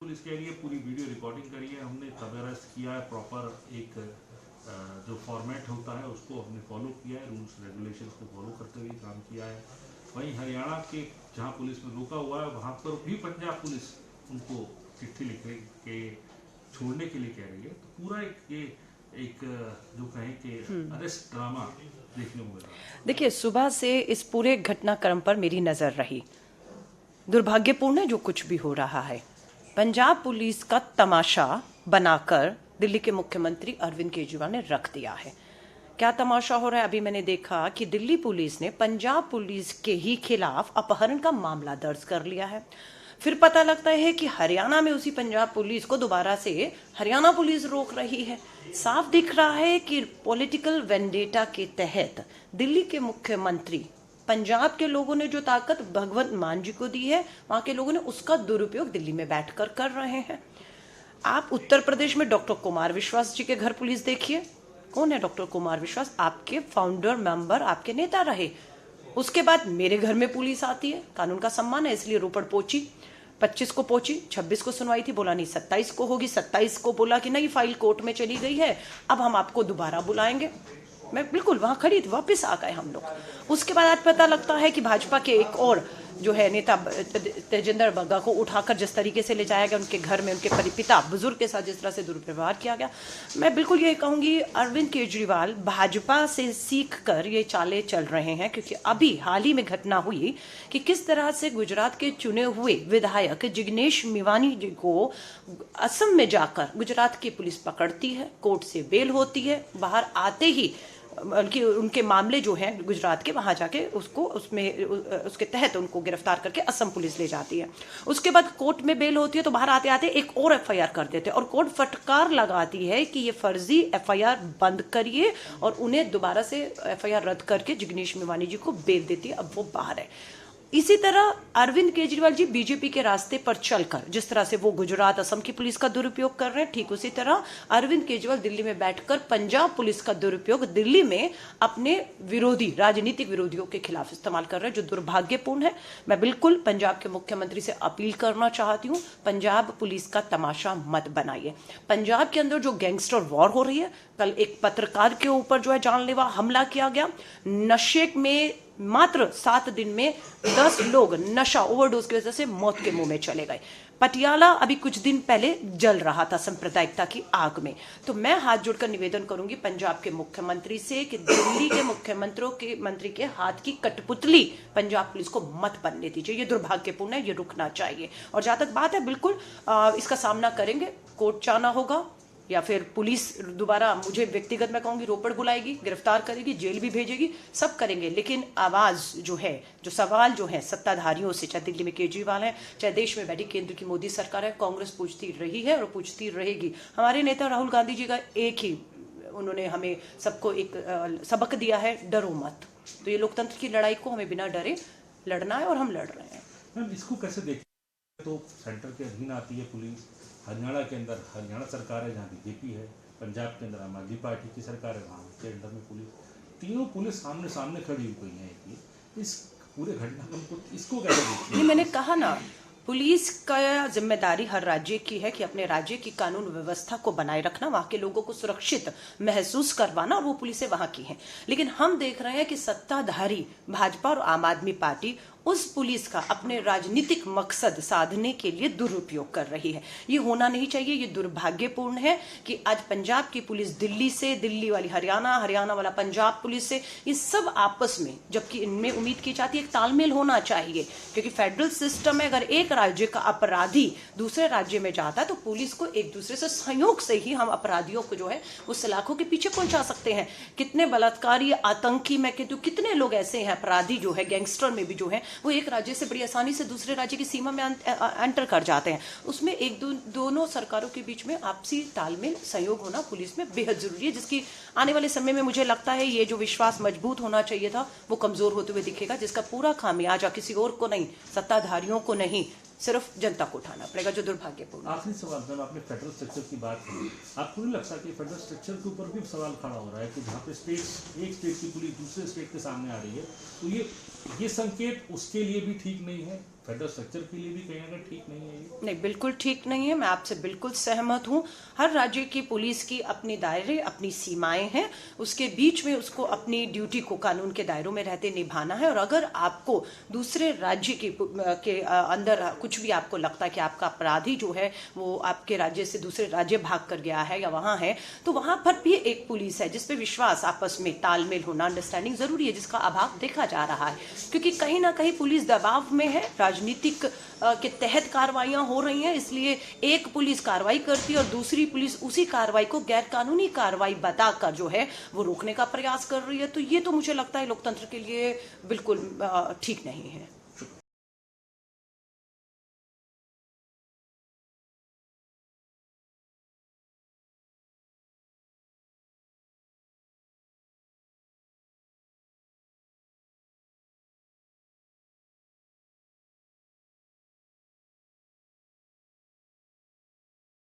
Police कह रही है पूरी वीडियो रिकॉर्डिंग करी है, हमने तब अरेस्ट किया है, प्रॉपर एक जो फॉर्मेट होता है उसको हमने फॉलो किया है, रूल्स रेगुलेशंस को फॉलो करते हुए काम किया है। वहीं हरियाणा के जहां पुलिस ने रोका हुआ है वहां पर भी पंजाब पुलिस उनको चिट्ठी लिख के छोड़ने के लिए कह रही है। तो पूरा एक जो कहें कि अरेस्ट ड्रामा देखने को मिल रहा है। देखिए, सुबह से इस पूरे घटनाक्रम पर मेरी नजर रही। दुर्भाग्यपूर्ण है जो कुछ भी हो रहा है। पंजाब पुलिस का तमाशा बनाकर दिल्ली के मुख्यमंत्री अरविंद केजरीवाल ने रख दिया है। क्या तमाशा हो रहा है? अभी मैंने देखा कि दिल्ली पुलिस ने पंजाब पुलिस के ही खिलाफ अपहरण का मामला दर्ज कर लिया है। फिर पता लगता है कि हरियाणा में उसी पंजाब पुलिस को दोबारा से हरियाणा पुलिस रोक रही है। साफ दिख रहा है कि पॉलिटिकल वेंडेटा के तहत दिल्ली के मुख्यमंत्री, पंजाब के लोगों ने जो ताकत भगवंत मान जी को दी है, वहां के लोगों ने उसका दुरुपयोग दिल्ली में बैठकर कर रहे हैं। आप उत्तर प्रदेश में डॉक्टर कुमार विश्वास जी के घर पुलिस देखिए। कौन है डॉक्टर कुमार विश्वास? आपके फाउंडर मेंबर, आपके नेता रहे। उसके बाद मेरे घर में पुलिस आती है, कानून का सम्मान है इसलिए रोपड़ पहुंची, 25 को पहुंची, 26 को सुनवाई थी, बोला नहीं 27 को होगी, 27 को बोला कि नहीं फाइल कोर्ट में चली गई है, अब हम आपको दोबारा बुलाएंगे। मैं बिल्कुल वहां खड़ी थी, वापस आ गए हम लोग। उसके बाद आज पता लगता है कि भाजपा के एक और जो है नेता तेजेंद्र बग्गा को उठाकर जिस तरीके से ले जाया गया उनके घर में, उनके पिता बुजुर्ग के साथ जिस तरह से दुर्व्यवहार किया गया, मैं बिल्कुल ये कहूंगी अरविंद केजरीवाल भाजपा से सीख कर ये चालें चल रहे हैं। क्योंकि अभी हाल ही में घटना हुई कि किस तरह से गुजरात के चुने हुए विधायक जिग्नेश मेवानी जी को असम में जाकर गुजरात की पुलिस पकड़ती है, कोर्ट से बेल होती है, बाहर आते ही बल्कि उनके मामले जो हैं गुजरात के, वहां जाके उसको उसके तहत उनको गिरफ्तार करके असम पुलिस ले जाती है। उसके बाद कोर्ट में बेल होती है तो बाहर आते आते एक और एफआईआर कर देते हैं और कोर्ट फटकार लगाती है कि ये फर्जी एफआईआर बंद करिए और उन्हें दोबारा से एफआईआर रद्द करके जिग्नेश मेवानी जी को बेल देती है। अब वो बाहर है। इसी तरह अरविंद केजरीवाल जी बीजेपी के रास्ते पर चलकर जिस तरह से वो गुजरात असम की पुलिस का दुरुपयोग कर रहे हैं, ठीक उसी तरह अरविंद केजरीवाल दिल्ली में बैठकर पंजाब पुलिस का दुरुपयोग दिल्ली में अपने विरोधी, राजनीतिक विरोधियों के खिलाफ इस्तेमाल कर रहे हैं, जो दुर्भाग्यपूर्ण है। मैं बिल्कुल पंजाब के मुख्यमंत्री से अपील करना चाहती हूँ, पंजाब पुलिस का तमाशा मत बनाइए। पंजाब के अंदर जो गैंगस्टर वॉर हो रही है, कल एक पत्रकार के ऊपर जो है जानलेवा हमला किया गया, नशे में मात्र 7 दिन में 10 लोग नशा ओवरडोज की वजह से मौत के मुंह में चले गए। पटियाला अभी कुछ दिन पहले जल रहा था सांप्रदायिकता की आग में। तो मैं हाथ जोड़कर निवेदन करूंगी पंजाब के मुख्यमंत्री से कि दिल्ली के मंत्री के हाथ की कठपुतली पंजाब पुलिस को मत बनने दीजिए। ये दुर्भाग्यपूर्ण है, ये रुकना चाहिए। और जहां तक बात है, बिल्कुल इसका सामना करेंगे, कोर्ट जाना होगा या फिर पुलिस दोबारा, मुझे व्यक्तिगत मैं कहूंगी, रोपड़ बुलाएगी, गिरफ्तार करेगी, जेल भी भेजेगी, सब करेंगे। लेकिन आवाज जो है, जो सवाल जो है सत्ताधारियों से, चाहे दिल्ली में केजरीवाल है, चाहे देश में बैठी केंद्र की मोदी सरकार है, कांग्रेस पूछती रही है और पूछती रहेगी। हमारे नेता राहुल गांधी जी का एक ही, उन्होंने हमें सबको एक सबक दिया है, डरो मत। तो ये लोकतंत्र की लड़ाई को हमें बिना डरे लड़ना है और हम लड़ रहे हैं। मैम, इसको कैसे देखें? तो सेंटर के अधीन आती है पुलिस, हरियाणा के अंदर हरियाणा सरकार है जहाँ बीजेपी है, पंजाब के अंदर आम आदमी पार्टी की सरकार है, वहाँ के अंदर में पुलिस, तीनों पुलिस सामने सामने खड़ी हुई है। इस पूरे घटनाक्रम को, इसको कैसे देखिए? मैंने कहा ना, पुलिस का जिम्मेदारी हर राज्य की है कि अपने राज्य की कानून व्यवस्था को बनाए रखना, वहां के लोगों को सुरक्षित महसूस करवाना, और वो पुलिसें वहां की हैं। लेकिन हम देख रहे हैं कि सत्ताधारी भाजपा और आम आदमी पार्टी उस पुलिस का अपने राजनीतिक मकसद साधने के लिए दुरुपयोग कर रही है। ये होना नहीं चाहिए। ये दुर्भाग्यपूर्ण है कि आज पंजाब की पुलिस दिल्ली से, दिल्ली वाली हरियाणा, हरियाणा वाला पंजाब पुलिस से, ये सब आपस में, जबकि इनमें उम्मीद की जाती है एक तालमेल होना चाहिए। क्योंकि फेडरल सिस्टम में अगर एक राज्य का अपराधी दूसरे राज्य में जाता है तो पुलिस को एक दूसरे से सहयोग से ही हम अपराधियों को जो है वो सलाखों के पीछे पहुंचा सकते हैं। कितने बलात्कारी, आतंकी, मैं कहती हूँ कितने लोग ऐसे हैं अपराधी जो है, गैंगस्टर में भी जो है, वो एक राज्य से बड़ी आसानी से दूसरे राज्य की सीमा में एंटर कर जाते हैं। उसमें एक दोनों सरकारों के बीच में आपसी तालमेल, सहयोग होना पुलिस में बेहद जरूरी है, जिसकी आने वाले समय में मुझे लगता है ये जो विश्वास मजबूत होना चाहिए था वो कमजोर होते हुए दिखेगा, जिसका पूरा खामियाजा किसी और को नहीं, सत्ताधारियों को नहीं, सिर्फ जनता को उठाना पड़ेगा, जो दुर्भाग्यपूर्ण। आखिरी सवाल, जब आपने फेडरल स्ट्रक्चर की बात की, आपको नहीं लगता कि फेडरल स्ट्रक्चर के ऊपर भी सवाल खड़ा हो रहा है कि जहाँ पे एक स्टेट की पुलिस दूसरे स्टेट के सामने आ रही है, तो ये संकेत उसके लिए भी ठीक नहीं है? फेडरल स्ट्रक्चर के लिए भी कहीं ना कहीं ठीक नहीं है ये। नहीं, बिल्कुल ठीक नहीं है। मैं आपसे बिल्कुल सहमत हूँ। हर राज्य की पुलिस की अपने दायरे, अपनी सीमाएं हैं, उसके बीच में उसको अपनी ड्यूटी को कानून के दायरों में रहते निभाना है। और अगर आपको दूसरे राज्य के अंदर कुछ भी आपको लगता है कि आपका अपराधी जो है वो आपके राज्य से दूसरे राज्य भाग कर गया है या वहां है, तो वहां पर भी एक पुलिस है जिसपे विश्वास, आपस में तालमेल होना, अंडरस्टैंडिंग जरूरी है, जिसका अभाव देखा जा रहा है। क्योंकि कहीं ना कहीं पुलिस दबाव में है, राजनीतिक के तहत कार्रवाइयां हो रही हैं, इसलिए एक पुलिस कार्रवाई करती है और दूसरी पुलिस उसी कार्रवाई को गैर कानूनी कार्रवाई बताकर जो है वो रोकने का प्रयास कर रही है। तो ये तो मुझे लगता है लोकतंत्र के लिए बिल्कुल ठीक नहीं है।